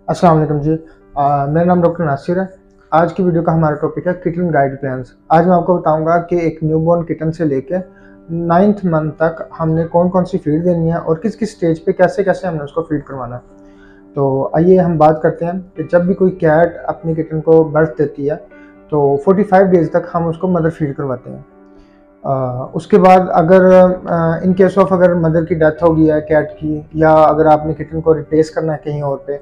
अस्सलाम वालेकुम जी। मेरा नाम डॉक्टर नासिर है। आज की वीडियो का हमारा टॉपिक है किटन गाइड प्लान्स। आज मैं आपको बताऊंगा कि एक न्यूबॉर्न किटन से लेकर 9th मंथ तक हमने कौन कौन सी फीड देनी है और किस किस स्टेज पे कैसे कैसे हमने उसको फीड करवाना है। तो आइए हम बात करते हैं कि जब भी कोई कैट अपनी किटन को बर्थ देती है तो 45 डेज़ तक हम उसको मदर फीड करवाते हैं। उसके बाद अगर इन केस ऑफ अगर मदर की डेथ हो गई है कैट की, या अगर आपने किटन को रिप्लेस करना है कहीं और पे,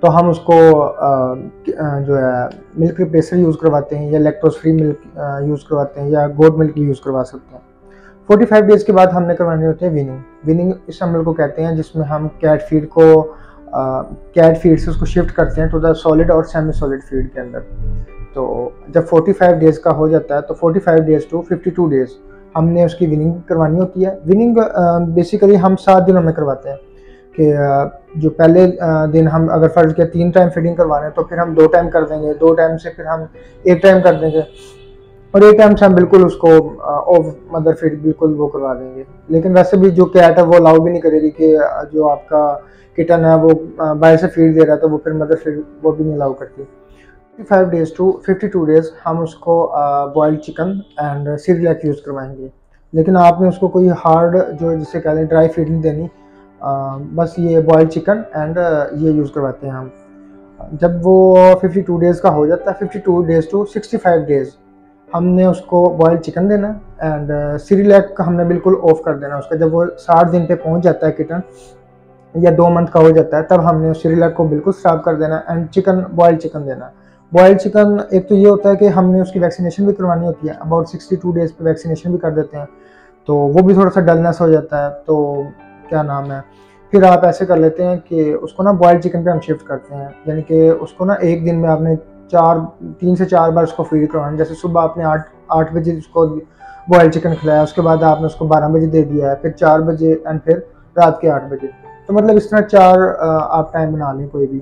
तो हम उसको जो है मिल्क रिप्लेसर यूज़ करवाते हैं, या लैक्टोज फ्री मिल्क यूज़ करवाते हैं, या गोट मिल्क भी यूज़ करवा सकते हैं। 45 डेज़ के बाद हमने करवानी होती है विनिंग। विनिंग इस अमल को कहते हैं जिसमें हम कैट फीड से उसको शिफ्ट करते हैं टू द सॉलिड और सेमी सॉलिड फीड के अंदर। तो जब 45 डेज़ का हो जाता है तो 45 डेज़ टू 52 डेज़ हमने उसकी विनिंग करवानी होती है। विनिंग बेसिकली हम 7 दिनों में करवाते हैं कि जो पहले दिन हम अगर फ़र्ज़ किया 3 टाइम फीडिंग करवाना है तो फिर हम 2 टाइम कर देंगे, 2 टाइम से फिर हम 1 टाइम कर देंगे, और 1 टाइम से हम बिल्कुल उसको ऑफ मदर फीड बिल्कुल वो करवा देंगे। लेकिन वैसे भी जो कैट है वो अलाउ भी नहीं करेगी कि जो आपका किटन है वो बाहर से फीड दे रहा है तो वो फिर मदर फीड वो भी नहीं अलाउ करती। 55 डेज़ टू 52 डेज़ हम उसको बॉइल्ड चिकन एंड सीरियलैक यूज़ करवाएंगे। लेकिन आपने उसको कोई हार्ड जो जिसे कह लें ड्राई फीड नहीं देनी, बस ये बॉइल्ड चिकन एंड ये यूज़ करवाते हैं हम। जब वो 52 डेज़ का हो जाता है, 52 डेज़ टू 65 डेज़ हमने उसको बॉइल्ड चिकन देना एंड सीरियलैक का हमने बिल्कुल ऑफ कर देना उसका। जब वो 60 दिन पे पहुंच जाता है किटन, या 2 मंथ का हो जाता है, तब हमने उस सीरियलैक को बिल्कुल स्टॉप कर देना एंड चिकन बॉइल्ड चिकन देना। बॉइल्ड चिकन एक तो ये होता है कि हमने उसकी वैक्सीनेशन भी करवानी होती है, अबाउट 62 डेज़ पे वैक्सीनेशन भी कर देते हैं, तो वो भी थोड़ा सा डलनेस हो जाता है। तो क्या नाम है, फिर आप ऐसे कर लेते हैं कि उसको ना बॉइल्ड चिकन पे हम शिफ्ट करते हैं, यानी कि उसको ना एक दिन में आपने 3 से 4 बार उसको फीड करवाना। जैसे सुबह आपने 8 बजे उसको बॉइल्ड चिकन खिलाया, उसके बाद आपने उसको 12 बजे दे दिया है, फिर 4 बजे एंड फिर रात के 8 बजे। तो मतलब इस तरह 4 आप टाइम बना लें कोई भी।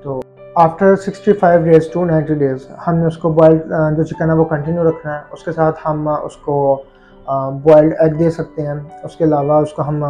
तो आफ्टर 65 डेज़ टू 90 डेज़ हमने उसको बॉइल्ड जो चिकन है वो कंटिन्यू रखना है। उसके साथ हम उसको बॉइल्ड एग दे सकते हैं। उसके अलावा उसको हम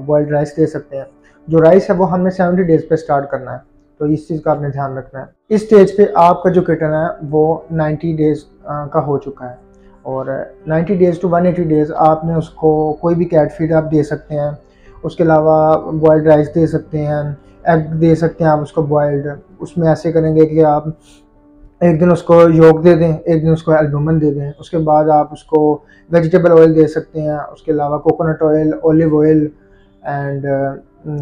बॉइल्ड राइस दे सकते हैं। जो राइस है वो हमने 70 डेज़ पे स्टार्ट करना है, तो इस चीज़ का आपने ध्यान रखना है। इस स्टेज पे आपका जो किटन है वो 90 डेज़ का हो चुका है, और 90 डेज़ टू 180 डेज़ आपने उसको कोई भी कैट फीड आप दे सकते हैं। उसके अलावा बॉइल्ड राइस दे सकते हैं, एग दे सकते हैं आप उसको बॉइल्ड। उसमें ऐसे करेंगे कि आप एक दिन उसको योग दे दें, एक दिन उसको एल्बुमिन दे दें। उसके बाद आप उसको वेजिटेबल ऑयल दे सकते हैं, उसके अलावा coconut oil, olive oil and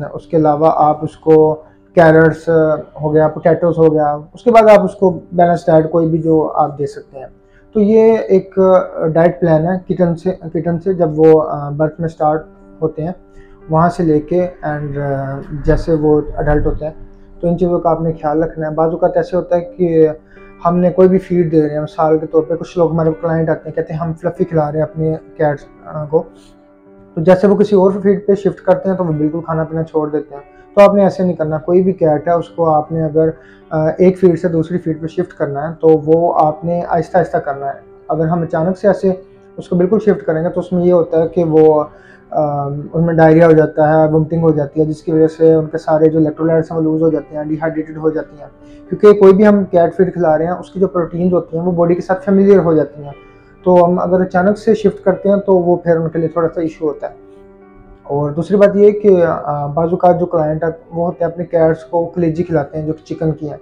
उसके अलावा आप उसको कैरेट्स हो गया, पोटैटोस हो गया। उसके बाद आप उसको बैलेंस डाइट कोई भी जो आप दे सकते हैं। तो ये एक डाइट प्लान है किटन से जब वो बर्थ में स्टार्ट होते हैं वहाँ से लेके एंड जैसे वो अडल्ट होते हैं। तो इन चीज़ों का आपने ख्याल रखना है। बाज़ औक़ात ऐसे होता है कि हमने कोई भी फीड दे रहे हैं मिसाल के तौर पे, कुछ लोग हमारे क्लाइंट आते हैं कहते हैं हम फ्लफ़ी खिला रहे हैं अपने कैट्स को, तो जैसे वो किसी और फीड पे शिफ्ट करते हैं तो वो बिल्कुल खाना पीना छोड़ देते हैं। तो आपने ऐसे नहीं करना। कोई भी कैट है उसको आपने अगर एक फीड से दूसरी फीड पे शिफ्ट करना है तो वो आपने आहिस्ता आहिस्ता करना है। अगर हम अचानक से ऐसे उसको बिल्कुल शिफ्ट करेंगे तो उसमें ये होता है कि वो उनमें डायरिया हो जाता है, वोमिटिंग हो जाती है, जिसकी वजह से उनके सारे जो इलेक्ट्रोलाइट्स हैं वो लूज़ हो जाते हैं, डिहाइड्रेटेड हो जाती हैं। क्योंकि कोई भी हम कैट फीड खिला रहे हैं उसकी जो प्रोटीन्स होती हैं वो बॉडी के साथ फेमिलियर हो जाती हैं। तो हम अगर अचानक से शिफ्ट करते हैं तो वो फिर उनके लिए थोड़ा सा इशू होता है। और दूसरी बात ये है कि बाज़ औक़ात जो क्लाइंट है वो होते हैं अपने कैट्स को कलेजी खिलाते हैं जो चिकन की हैं,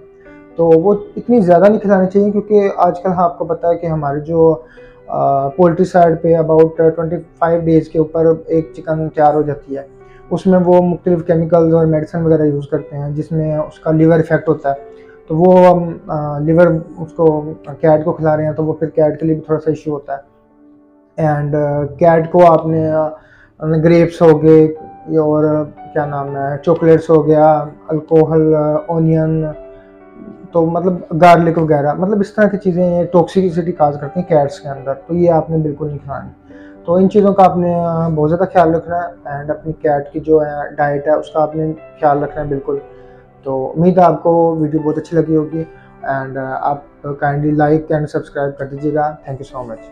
तो वो इतनी ज़्यादा नहीं खिलानी चाहिए, क्योंकि आजकल हाँ आपको पता है कि हमारे जो पोल्ट्री साइड पे अबाउट 25 डेज़ के ऊपर एक चिकन तैयार हो जाती है। उसमें वो मुख्तलिफ़ केमिकल्स और मेडिसिन वगैरह यूज़ करते हैं जिसमें उसका लीवर इफ़ेक्ट होता है। तो वो हम लीवर उसको कैट को खिला रहे हैं तो वो फिर कैट के लिए भी थोड़ा सा इशू होता है। एंड कैट को आपने ग्रेप्स हो गए, और क्या नाम है चॉकलेट्स हो गया, अल्कोहल, ऑनियन, तो मतलब गार्लिक वगैरह, मतलब इस तरह की चीज़ें ये टॉक्सिसिटी काज करती हैं कैट्स के अंदर, तो ये आपने बिल्कुल नहीं खानी। तो इन चीज़ों का आपने बहुत ज़्यादा ख्याल रखना है एंड अपनी कैट की जो है डाइट है उसका आपने ख्याल रखना है बिल्कुल। तो उम्मीद है आपको वीडियो बहुत अच्छी लगी होगी एंड आप काइंडली लाइक एंड सब्सक्राइब कर दीजिएगा। Thank you so much.